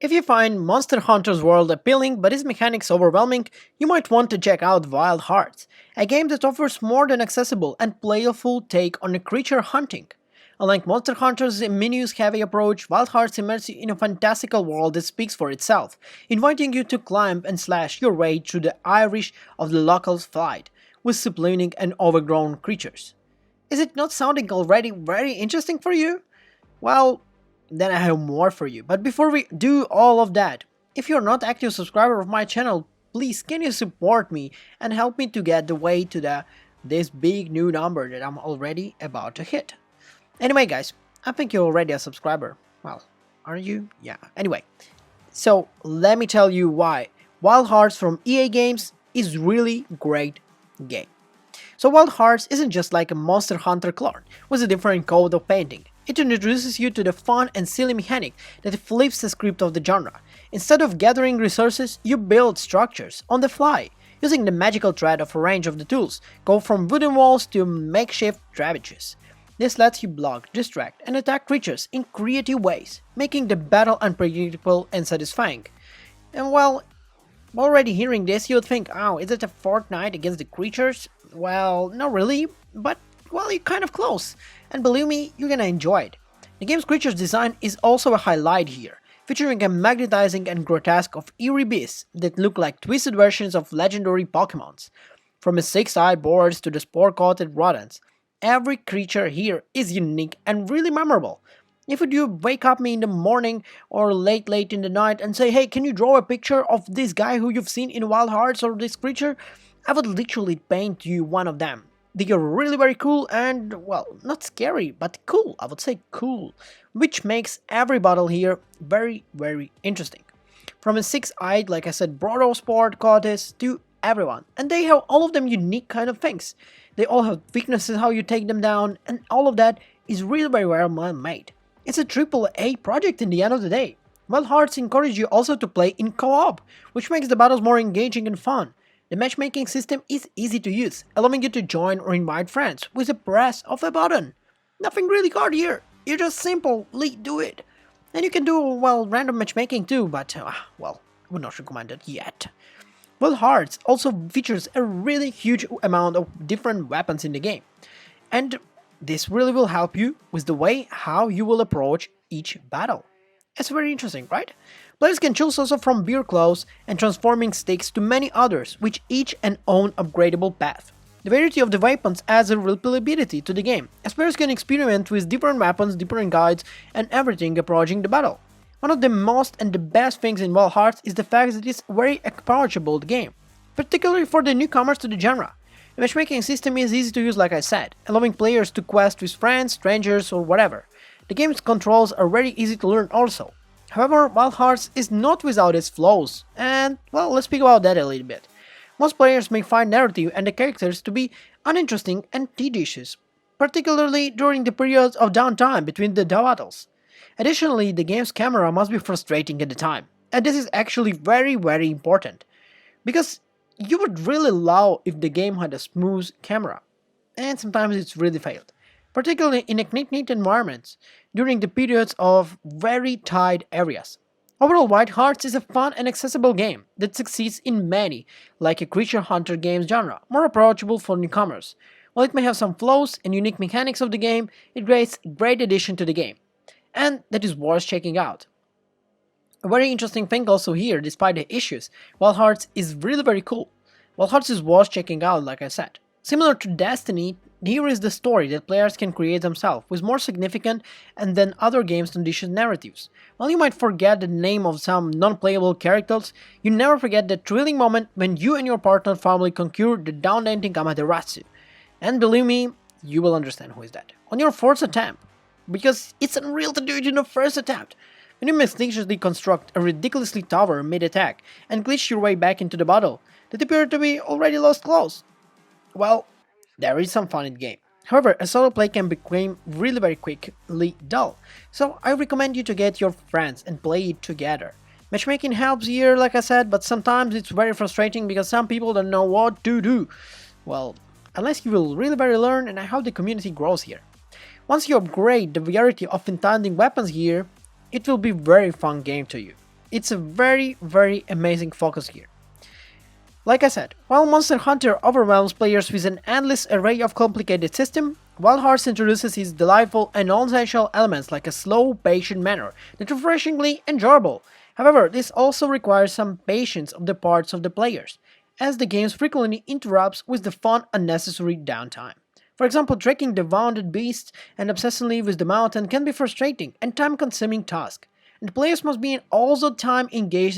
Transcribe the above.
If you find Monster Hunter's world appealing but its mechanics overwhelming, you might want to check out Wild Hearts, a game that offers more than accessible and playful take on creature hunting. Unlike Monster Hunter's menus-heavy approach, Wild Hearts immerses you in a fantastical world that speaks for itself, inviting you to climb and slash your way through the Irish of the locals' flight, with siphoning and overgrown creatures. Is it not sounding already very interesting for you? Well, then I have more for you. But before we do all of that, if you're not active subscriber of my channel, please can you support me and help me to get the way to this big new number that I'm already about to hit. Anyway guys, I think you're already a subscriber. Well, aren't you? Yeah. Anyway, so let me tell you why Wild Hearts from EA Games is really great game. So Wild Hearts isn't just like a Monster Hunter clone with a different code of painting. It introduces you to the fun and silly mechanic that flips the script of the genre. Instead of gathering resources, you build structures on the fly, using the magical thread of a range of the tools, go from wooden walls to makeshift drawbridges. This lets you block, distract, and attack creatures in creative ways, making the battle unpredictable and satisfying. And well, already hearing this, you'd think, oh, is it a Fortnite against the creatures? Well, not really, but well, you're kind of close, and believe me, you're gonna enjoy it. The game's creatures design is also a highlight here, featuring a magnetizing and grotesque of eerie beasts that look like twisted versions of legendary Pokemons. From the six-eyed boars to the spore-coated rodents, every creature here is unique and really memorable. If you wake up me in the morning or late in the night and say, hey, can you draw a picture of this guy who you've seen in Wild Hearts or this creature, I would literally paint you one of them. They are really very cool and, well, not scary, but cool, I would say cool, which makes every battle here very interesting. From a six-eyed, like I said, Brodo Sport Goddess to everyone, and they have all of them unique kind of things. They all have weaknesses, how you take them down, and all of that is really very well made. It's a AAA project in the end of the day. Wild Hearts encourage you also to play in co-op, which makes the battles more engaging and fun. The matchmaking system is easy to use, allowing you to join or invite friends with a press of a button. Nothing really hard here, you just simply do it. And you can do, well, random matchmaking too, but, well, I would not recommend it yet. Wild Hearts also features a really huge amount of different weapons in the game. And this really will help you with the way how you will approach each battle. It's very interesting, right? Players can choose also from beer claws and transforming sticks to many others, which each an own upgradable path. The variety of the weapons adds a replayability to the game, as players can experiment with different weapons, different guides, and everything approaching the battle. One of the most and the best things in Wild Hearts is the fact that it's a very approachable game, particularly for the newcomers to the genre. The matchmaking system is easy to use, like I said, allowing players to quest with friends, strangers, or whatever. The game's controls are very easy to learn also. However, Wild Hearts is not without its flaws, and, well, let's speak about that a little bit. Most players may find narrative and the characters to be uninteresting and tedious, particularly during the periods of downtime between the battles. Additionally, the game's camera must be frustrating at the time, and this is actually very important, because you would really love if the game had a smooth camera, and sometimes it's really failed, particularly in neat environments during the periods of very tight areas. Overall, Wild Hearts is a fun and accessible game that succeeds in many, like a creature hunter games genre, more approachable for newcomers. While it may have some flaws and unique mechanics of the game, it creates a great addition to the game, and that is worth checking out. A very interesting thing also here, despite the issues, Wild Hearts is really very cool. Wild Hearts is worth checking out, like I said. Similar to Destiny, here is the story that players can create themselves, with more significant and than other games' conditioned narratives. While you might forget the name of some non-playable characters, you never forget the thrilling moment when you and your partner family conquer the down-ending Amaterasu. And believe me, you will understand who is that. On your fourth attempt, because it's unreal to do it in the first attempt. When you mistakenly construct a ridiculously tower mid-attack and glitch your way back into the battle that appear to be already lost close. Well, there is some fun in the game. However, a solo play can become really very quickly dull, so I recommend you to get your friends and play it together. Matchmaking helps here, like I said, but sometimes it's very frustrating because some people don't know what to do. Well, unless you will really very learn, and I hope the community grows here. Once you upgrade the variety of intending weapons here, it will be very fun game to you. it's a very amazing focus here. Like I said, while Monster Hunter overwhelms players with an endless array of complicated systems, Wild Hearts introduces its delightful and non-essential elements like a slow, patient manner that is refreshingly enjoyable. However, this also requires some patience on the parts of the players, as the game frequently interrupts with the fun unnecessary downtime. For example, trekking the wounded beasts and obsessively with the mountain can be frustrating and time-consuming task, and players must be all the time engaged